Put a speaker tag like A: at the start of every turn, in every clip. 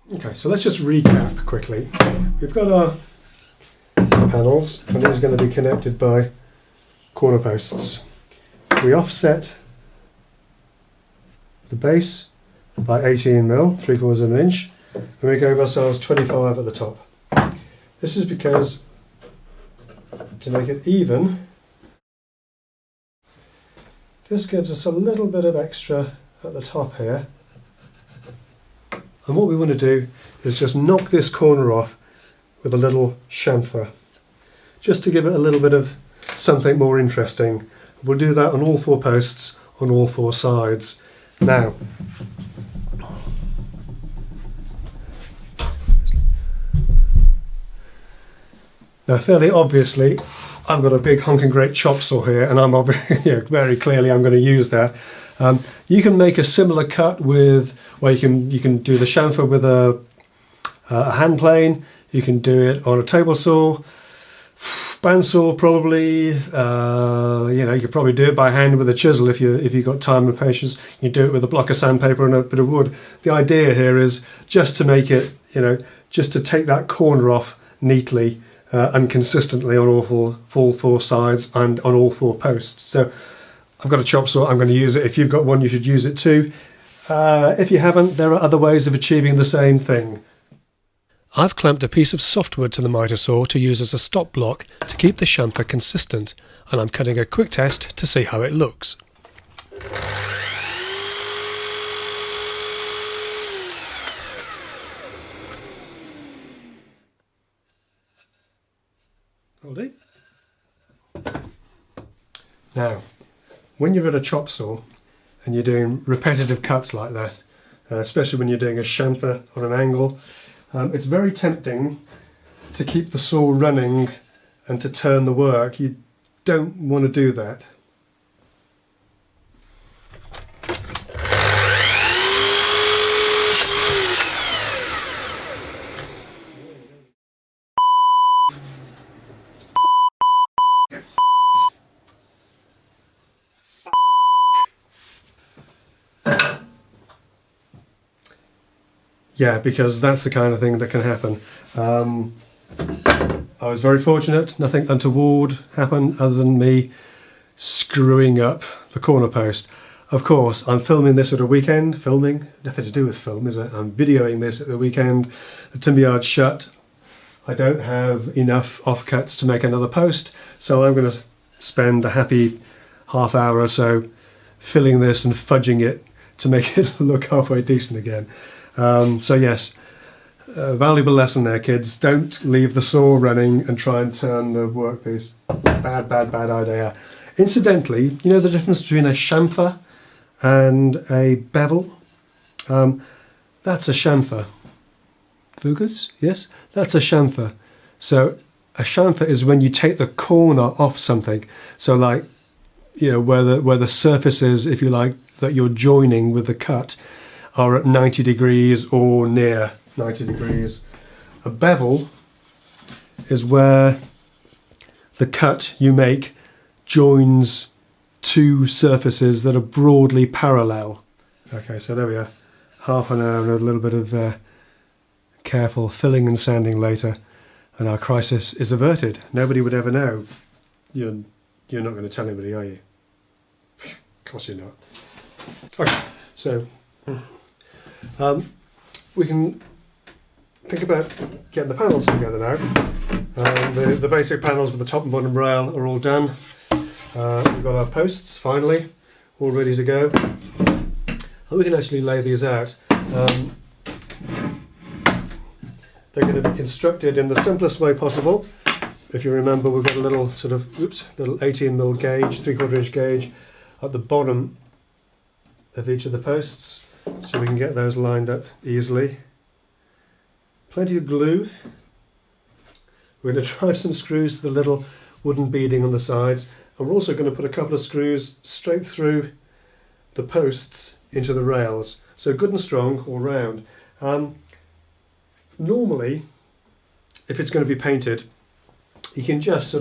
A: Okay, so let's just recap quickly. We've got our panels, and these are going to be connected by corner posts. We offset the base by 18mm, 3/4 of an inch, and we gave ourselves 25 at the top. This is because, to make it even, this gives us a little bit of extra at the top here. And what we want to do is just knock this corner off with a little chamfer, just to give it a little bit of something more interesting. We'll do that on all 4 posts, on all 4 sides. Now, fairly obviously, I've got a big honking great chop saw here, and I'm very clearly I'm going to use that. You can make a similar cut with, well, you can do the chamfer with a hand plane. You can do it on a table saw, bandsaw probably. You could probably do it by hand with a chisel if you've got time and patience. You do it with a block of sandpaper and a bit of wood. The idea here is just to make it, just to take that corner off neatly and consistently on all 4 sides and on all 4 posts. So I've got a chop saw, I'm going to use it. If you've got one, you should use it too. If you haven't, there are other ways of achieving the same thing. I've clamped a piece of softwood to the miter saw to use as a stop block to keep the chamfer consistent, and I'm cutting a quick test to see how it looks. Ready? Now, when you're at a chop saw and you're doing repetitive cuts like that, especially when you're doing a chamfer on an angle, it's very tempting to keep the saw running and to turn the work. You don't want to do that. Yeah, because that's the kind of thing that can happen. I was very fortunate, nothing untoward happened other than me screwing up the corner post. Of course, I'm filming this at a weekend. Filming, nothing to do with film, is it? I'm videoing this at the weekend. The timber yard's shut. I don't have enough offcuts to make another post, so I'm going to spend a happy half hour or so filling this and fudging it to make it look halfway decent again. So yes, a valuable lesson there, kids. Don't leave the saw running and try and turn the workpiece. Bad idea. Incidentally, you know the difference between a chamfer and a bevel? That's a chamfer. Fugas? Yes, that's a chamfer. So a chamfer is when you take the corner off something. So like, where the surface is, if you like, that you're joining with the cut are at 90 degrees or near 90 degrees. A bevel is where the cut you make joins 2 surfaces that are broadly parallel. Okay, so there we are. Half an hour and a little bit of careful filling and sanding later, and our crisis is averted. Nobody would ever know. You're not going to tell anybody, are you? Of course you're not. Okay, so we can think about getting the panels together now. The basic panels with the top and bottom rail are all done. We've got our posts finally all ready to go, and we can actually lay these out. They're going to be constructed in the simplest way possible. If you remember, we've got a little little 18mm gauge, 3/4 inch gauge at the bottom of each of the posts, so we can get those lined up easily. Plenty of glue. We're going to drive some screws to the little wooden beading on the sides, and we're also going to put a couple of screws straight through the posts into the rails, so good and strong all round. Normally, if it's going to be painted, you can just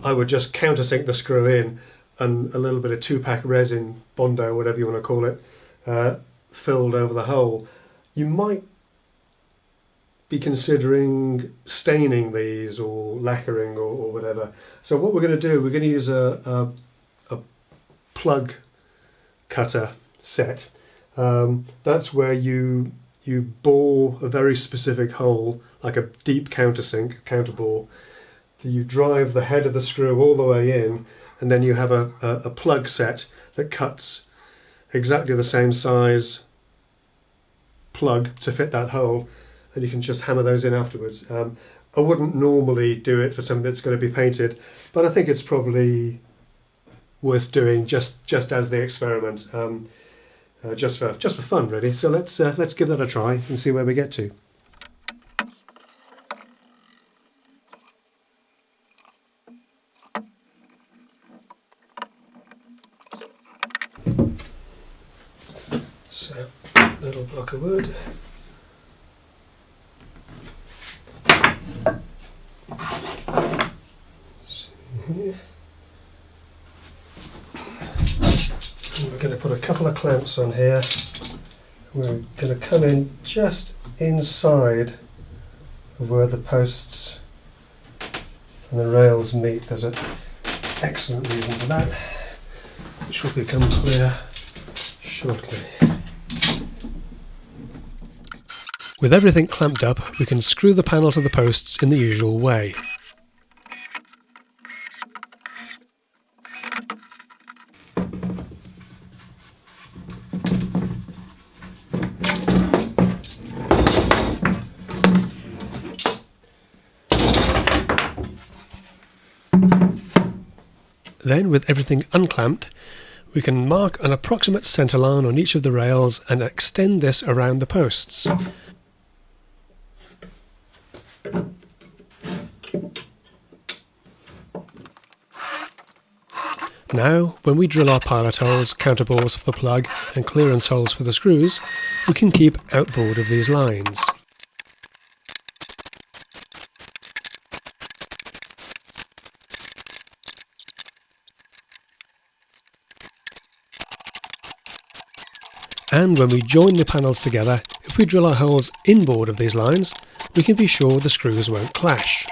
A: I would just countersink the screw in and a little bit of 2-pack resin, Bondo, whatever you want to call it, filled over the hole. You might be considering staining these or lacquering or whatever. So what we're going to do, we're going to use a plug cutter set. That's where you bore a very specific hole, like a deep counter bore. You drive the head of the screw all the way in, and then you have a plug set that cuts exactly the same size plug to fit that hole, and you can just hammer those in afterwards. I wouldn't normally do it for something that's going to be painted, but I think it's probably worth doing just as the experiment, just for fun, really. So let's give that a try and see where we get to. So, little block of wood. Here. And we're going to put a couple of clamps on here. We're going to come in just inside of where the posts and the rails meet. There's an excellent reason for that, which will become clear shortly. With everything clamped up, we can screw the panel to the posts in the usual way. Then, with everything unclamped, we can mark an approximate centre line on each of the rails and extend this around the posts. Now, when we drill our pilot holes, counterbores for the plug and clearance holes for the screws, we can keep outboard of these lines. And when we join the panels together, if we drill our holes inboard of these lines, we can be sure the screws won't clash.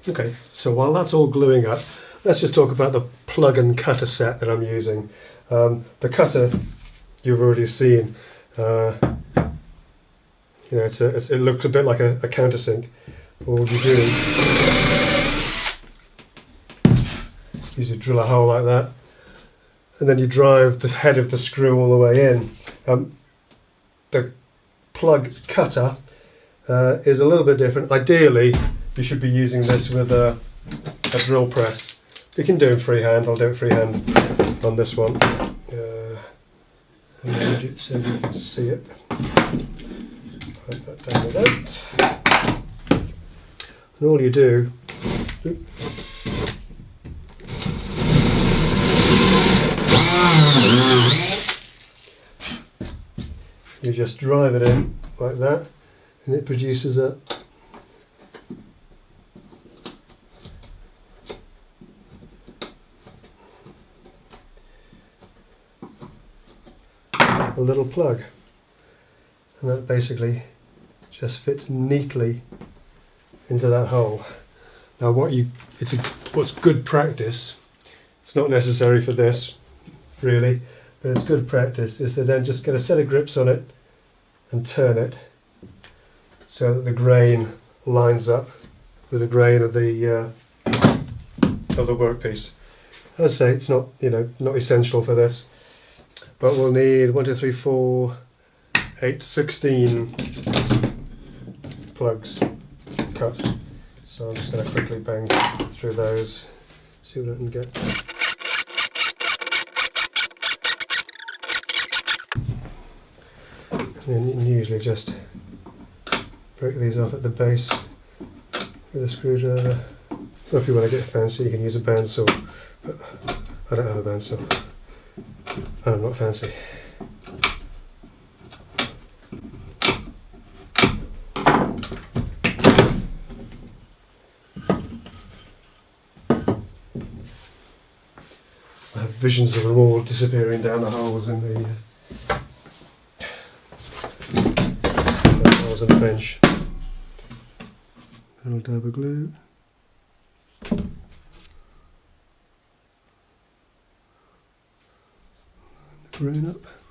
A: Okay, so while that's all gluing up, let's just talk about the plug and cutter set that I'm using. The cutter you've already seen. You know, it looks a bit like a countersink. All you do is you drill a hole like that, and then you drive the head of the screw all the way in. The plug cutter is a little bit different. Ideally, you should be using this with a drill press. You can do it freehand. I'll do it freehand on this one. And so you can see it. Put that down with that. And all you do, you just drive it in like that, and it produces a little plug, and that basically just fits neatly into that hole. Now what's good practice, it's not necessary for this really, but it's good practice, is to then just get a set of grips on it and turn it so that the grain lines up with the grain of the workpiece. As I say, it's not, not essential for this. But we'll need 1, 2, 3, 4, 8, 16 plugs cut. So I'm just going to quickly bang through those, see what I can get. And then you can usually just break these off at the base with a screwdriver. Or if you want to get fancy, you can use a bandsaw, but I don't have a bandsaw. I'm not fancy. visions of them all disappearing down the holes in the holes in the bench. Little dab of glue. Line the grain up.